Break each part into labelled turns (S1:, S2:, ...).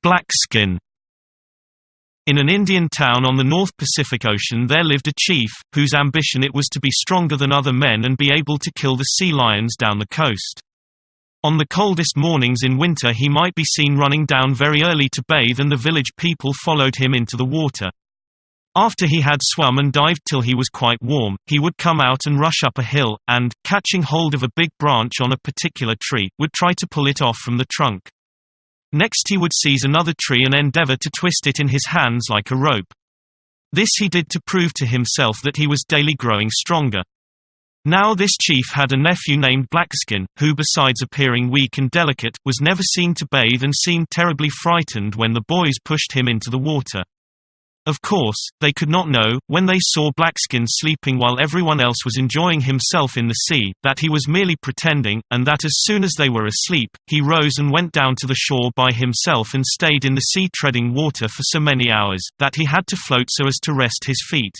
S1: Blackskin. In an Indian town on the North Pacific Ocean there lived a chief, whose ambition it was to be stronger than other men and be able to kill the sea lions down the coast. On the coldest mornings in winter he might be seen running down very early to bathe, and the village people followed him into the water. After he had swum and dived till he was quite warm, he would come out and rush up a hill, and, catching hold of a big branch on a particular tree, would try to pull it off from the trunk. Next he would seize another tree and endeavor to twist it in his hands like a rope. This he did to prove to himself that he was daily growing stronger. Now this chief had a nephew named Blackskin, who besides appearing weak and delicate, was never seen to bathe and seemed terribly frightened when the boys pushed him into the water. Of course, they could not know, when they saw Blackskin sleeping while everyone else was enjoying himself in the sea, that he was merely pretending, and that as soon as they were asleep, he rose and went down to the shore by himself and stayed in the sea treading water for so many hours, that he had to float so as to rest his feet.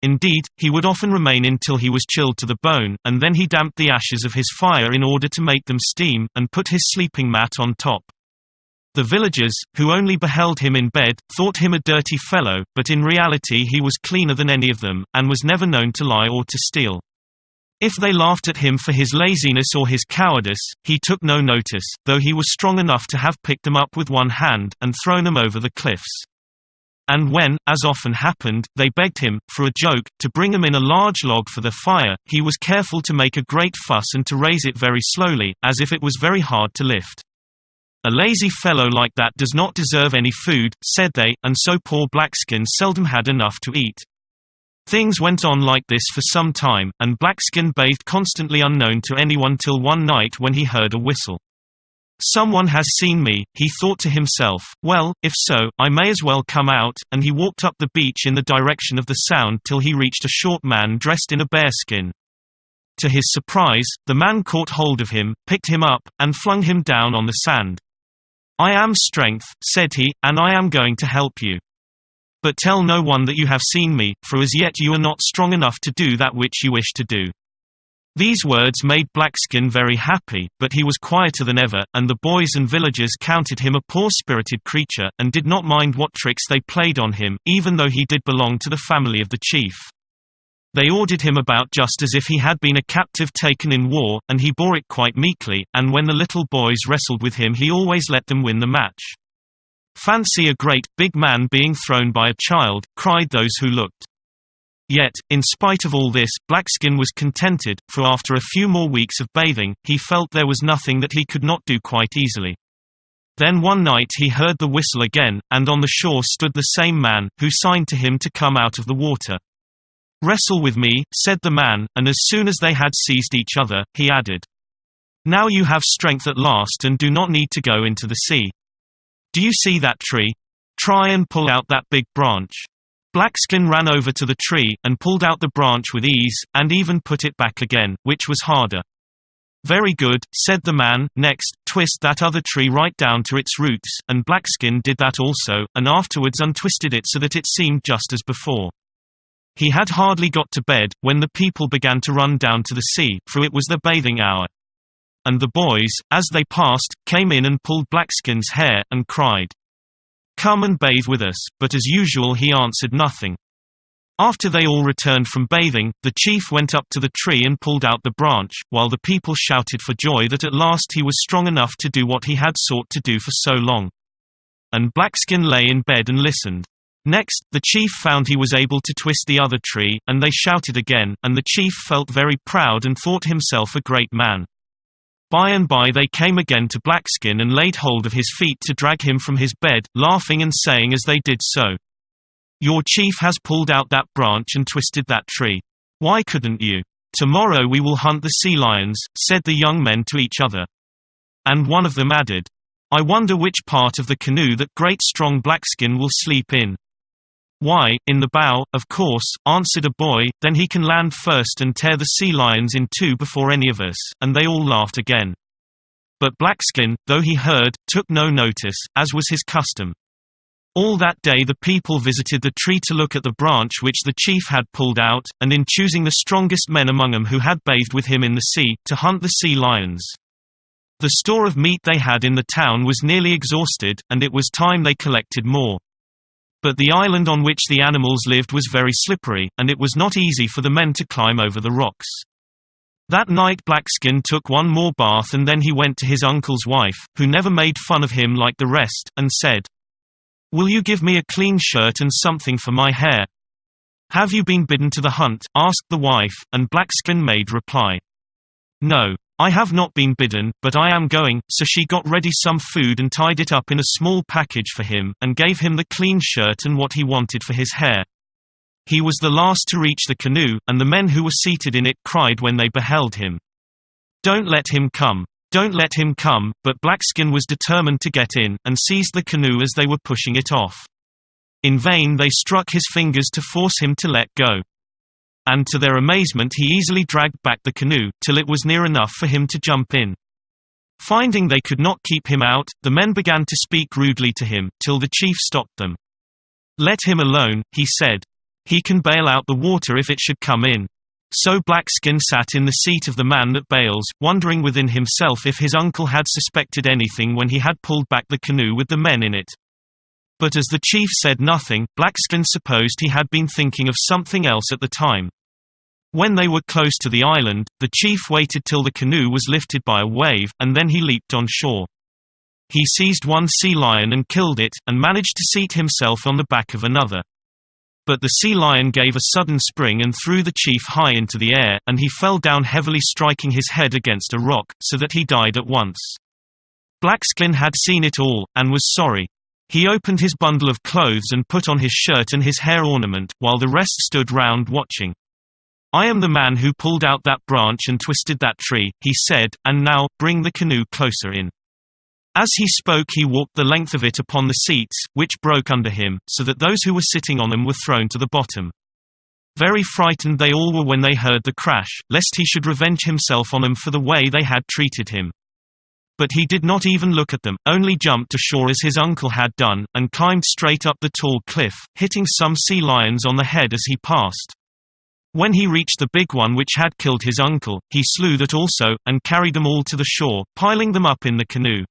S1: Indeed, he would often remain until he was chilled to the bone, and then he damped the ashes of his fire in order to make them steam, and put his sleeping mat on top. The villagers, who only beheld him in bed, thought him a dirty fellow, but in reality he was cleaner than any of them, and was never known to lie or to steal. If they laughed at him for his laziness or his cowardice, he took no notice, though he was strong enough to have picked them up with one hand, and thrown them over the cliffs. And when, as often happened, they begged him, for a joke, to bring them in a large log for the fire, he was careful to make a great fuss and to raise it very slowly, as if it was very hard to lift. "A lazy fellow like that does not deserve any food," said they, and so poor Blackskin seldom had enough to eat. Things went on like this for some time, and Blackskin bathed constantly unknown to anyone till one night when he heard a whistle. "Someone has seen me," he thought to himself. "Well, if so, I may as well come out," and he walked up the beach in the direction of the sound till he reached a short man dressed in a bearskin. To his surprise, the man caught hold of him, picked him up, and flung him down on the sand. "I am Strength," said he, "and I am going to help you. But tell no one that you have seen me, for as yet you are not strong enough to do that which you wish to do." These words made Blackskin very happy, but he was quieter than ever, and the boys and villagers counted him a poor-spirited creature, and did not mind what tricks they played on him, even though he did belong to the family of the chief. They ordered him about just as if he had been a captive taken in war, and he bore it quite meekly, and when the little boys wrestled with him he always let them win the match. "Fancy a great, big man being thrown by a child," cried those who looked. Yet, in spite of all this, Blackskin was contented, for after a few more weeks of bathing, he felt there was nothing that he could not do quite easily. Then one night he heard the whistle again, and on the shore stood the same man, who signed to him to come out of the water. "Wrestle with me," said the man, and as soon as they had seized each other, he added, "Now you have strength at last and do not need to go into the sea. Do you see that tree? Try and pull out that big branch." Blackskin ran over to the tree, and pulled out the branch with ease, and even put it back again, which was harder. "Very good," said the man. "Next, twist that other tree right down to its roots," and Blackskin did that also, and afterwards untwisted it so that it seemed just as before. He had hardly got to bed, when the people began to run down to the sea, for it was the bathing hour. And the boys, as they passed, came in and pulled Blackskin's hair, and cried, "Come and bathe with us," but as usual he answered nothing. After they all returned from bathing, the chief went up to the tree and pulled out the branch, while the people shouted for joy that at last he was strong enough to do what he had sought to do for so long. And Blackskin lay in bed and listened. Next, the chief found he was able to twist the other tree, and they shouted again, and the chief felt very proud and thought himself a great man. By and by they came again to Blackskin and laid hold of his feet to drag him from his bed, laughing and saying as they did so, "Your chief has pulled out that branch and twisted that tree. Why couldn't you? Tomorrow we will hunt the sea lions," said the young men to each other. And one of them added, "I wonder which part of the canoe that great strong Blackskin will sleep in." "Why, in the bow, of course," answered a boy, "then he can land first and tear the sea lions in two before any of us," and they all laughed again. But Blackskin, though he heard, took no notice, as was his custom. All that day the people visited the tree to look at the branch which the chief had pulled out, and in choosing the strongest men among them who had bathed with him in the sea, to hunt the sea lions. The store of meat they had in the town was nearly exhausted, and it was time they collected more. But the island on which the animals lived was very slippery, and it was not easy for the men to climb over the rocks. That night Blackskin took one more bath, and then he went to his uncle's wife, who never made fun of him like the rest, and said, "Will you give me a clean shirt and something for my hair?" "Have you been bidden to the hunt?" asked the wife, and Blackskin made reply, "No, I have not been bidden, but I am going." So she got ready some food and tied it up in a small package for him, and gave him the clean shirt and what he wanted for his hair. He was the last to reach the canoe, and the men who were seated in it cried when they beheld him, "Don't let him come! Don't let him come!" But Blackskin was determined to get in, and seized the canoe as they were pushing it off. In vain they struck his fingers to force him to let go. And to their amazement he easily dragged back the canoe, till it was near enough for him to jump in. Finding they could not keep him out, the men began to speak rudely to him, till the chief stopped them. "Let him alone," he said. "He can bail out the water if it should come in." So Blackskin sat in the seat of the man that bails, wondering within himself if his uncle had suspected anything when he had pulled back the canoe with the men in it. But as the chief said nothing, Blackskin supposed he had been thinking of something else at the time. When they were close to the island, the chief waited till the canoe was lifted by a wave, and then he leaped on shore. He seized one sea lion and killed it, and managed to seat himself on the back of another. But the sea lion gave a sudden spring and threw the chief high into the air, and he fell down heavily, striking his head against a rock, so that he died at once. Blackskin had seen it all, and was sorry. He opened his bundle of clothes and put on his shirt and his hair ornament, while the rest stood round watching. "I am the man who pulled out that branch and twisted that tree," he said, "and now, bring the canoe closer in." As he spoke he walked the length of it upon the seats, which broke under him, so that those who were sitting on them were thrown to the bottom. Very frightened they all were when they heard the crash, lest he should revenge himself on them for the way they had treated him. But he did not even look at them, only jumped ashore as his uncle had done, and climbed straight up the tall cliff, hitting some sea lions on the head as he passed. When he reached the big one which had killed his uncle, he slew that also, and carried them all to the shore, piling them up in the canoe.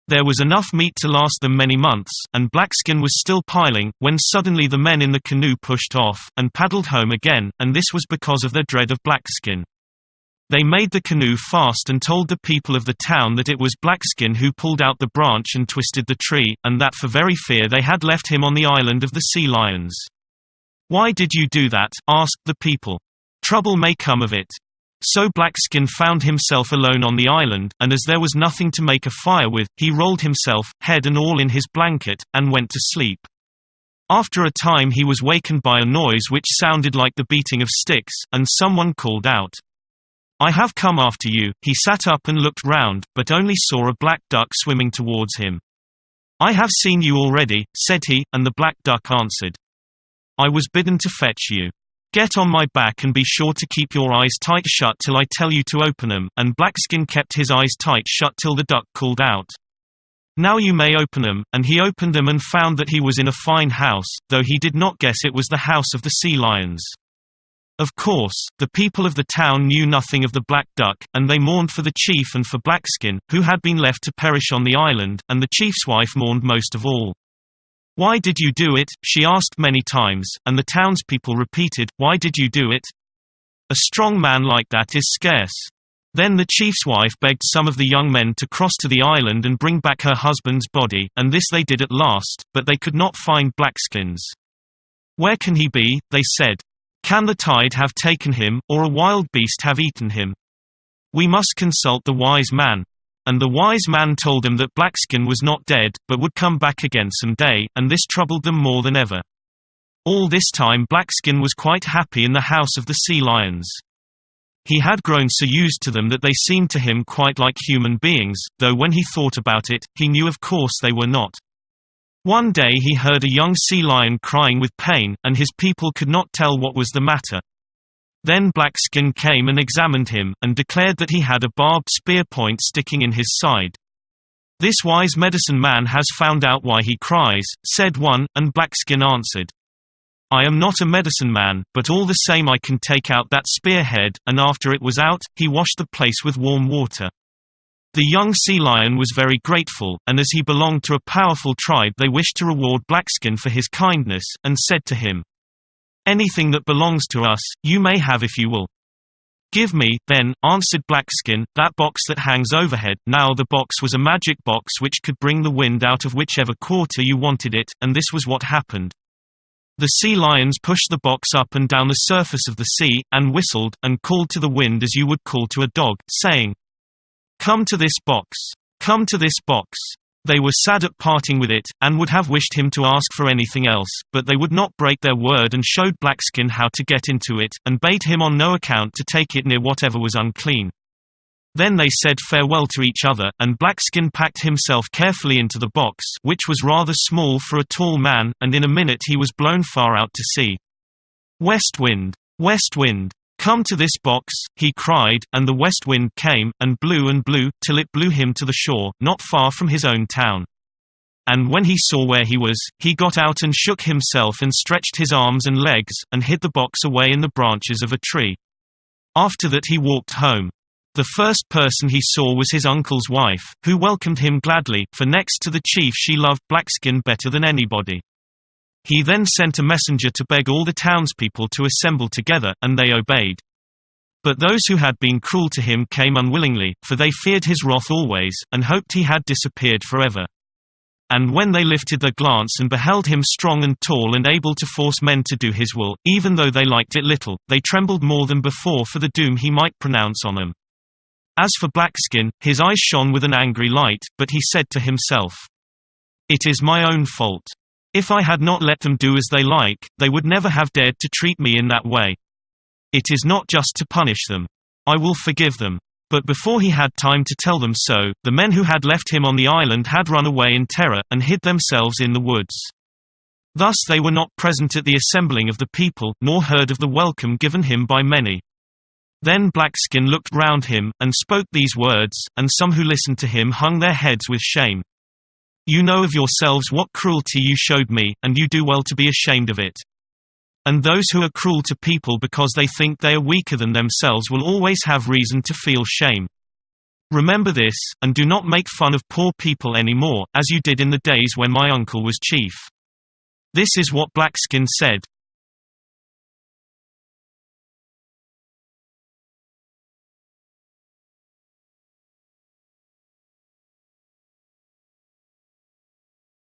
S1: There was enough meat to last them many months, and Blackskin was still piling, when suddenly the men in the canoe pushed off, and paddled home again, and this was because of their dread of Blackskin. They made the canoe fast and told the people of the town that it was Blackskin who pulled out the branch and twisted the tree, and that for very fear they had left him on the island of the sea lions. "Why did you do that?" asked the people. "Trouble may come of it." So Blackskin found himself alone on the island, and as there was nothing to make a fire with, he rolled himself, head and all in his blanket, and went to sleep. After a time he was wakened by a noise which sounded like the beating of sticks, and someone called out, "I have come after you." He sat up and looked round, but only saw a black duck swimming towards him. "I have seen you already," said he, and the black duck answered, "I was bidden to fetch you. Get on my back and be sure to keep your eyes tight shut till I tell you to open them." And Blackskin kept his eyes tight shut till the duck called out, "Now you may open them," and he opened them and found that he was in a fine house, though he did not guess it was the house of the sea lions. Of course, the people of the town knew nothing of the black duck, and they mourned for the chief and for Blackskin, who had been left to perish on the island, and the chief's wife mourned most of all. "Why did you do it?" she asked many times, and the townspeople repeated, "Why did you do it? A strong man like that is scarce." Then the chief's wife begged some of the young men to cross to the island and bring back her husband's body, and this they did at last, but they could not find Blackskin's. "Where can he be?" they said. "Can the tide have taken him, or a wild beast have eaten him? We must consult the wise man." And the wise man told them that Blackskin was not dead, but would come back again some day, and this troubled them more than ever. All this time Blackskin was quite happy in the house of the sea lions. He had grown so used to them that they seemed to him quite like human beings, though when he thought about it, he knew of course they were not. One day he heard a young sea lion crying with pain, and his people could not tell what was the matter. Then Blackskin came and examined him, and declared that he had a barbed spear point sticking in his side. "This wise medicine man has found out why he cries," said one, and Blackskin answered, "I am not a medicine man, but all the same I can take out that spear head," and after it was out, he washed the place with warm water. The young sea lion was very grateful, and as he belonged to a powerful tribe they wished to reward Blackskin for his kindness, and said to him, "Anything that belongs to us, you may have if you will." "Give me, then," answered Blackskin, "that box that hangs overhead." Now the box was a magic box which could bring the wind out of whichever quarter you wanted it, and this was what happened. The sea lions pushed the box up and down the surface of the sea, and whistled, and called to the wind as you would call to a dog, saying, "Come to this box! Come to this box!" They were sad at parting with it, and would have wished him to ask for anything else, but they would not break their word and showed Blackskin how to get into it, and bade him on no account to take it near whatever was unclean. Then they said farewell to each other, and Blackskin packed himself carefully into the box, which was rather small for a tall man, and in a minute he was blown far out to sea. "West wind! West wind! Come to this box," he cried, and the west wind came, and blew, till it blew him to the shore, not far from his own town. And when he saw where he was, he got out and shook himself and stretched his arms and legs, and hid the box away in the branches of a tree. After that he walked home. The first person he saw was his uncle's wife, who welcomed him gladly, for next to the chief she loved Blackskin better than anybody. He then sent a messenger to beg all the townspeople to assemble together, and they obeyed. But those who had been cruel to him came unwillingly, for they feared his wrath always, and hoped he had disappeared forever. And when they lifted their glance and beheld him strong and tall and able to force men to do his will, even though they liked it little, they trembled more than before for the doom he might pronounce on them. As for Blackskin, his eyes shone with an angry light, but he said to himself, "It is my own fault. If I had not let them do as they like, they would never have dared to treat me in that way. It is not just to punish them. I will forgive them." But before he had time to tell them so, the men who had left him on the island had run away in terror, and hid themselves in the woods. Thus they were not present at the assembling of the people, nor heard of the welcome given him by many. Then Blackskin looked round him, and spoke these words, and some who listened to him hung their heads with shame. "You know of yourselves what cruelty you showed me, and you do well to be ashamed of it. And those who are cruel to people because they think they are weaker than themselves will always have reason to feel shame. Remember this, and do not make fun of poor people any more, as you did in the days when my uncle was chief." This is what Blackskin said.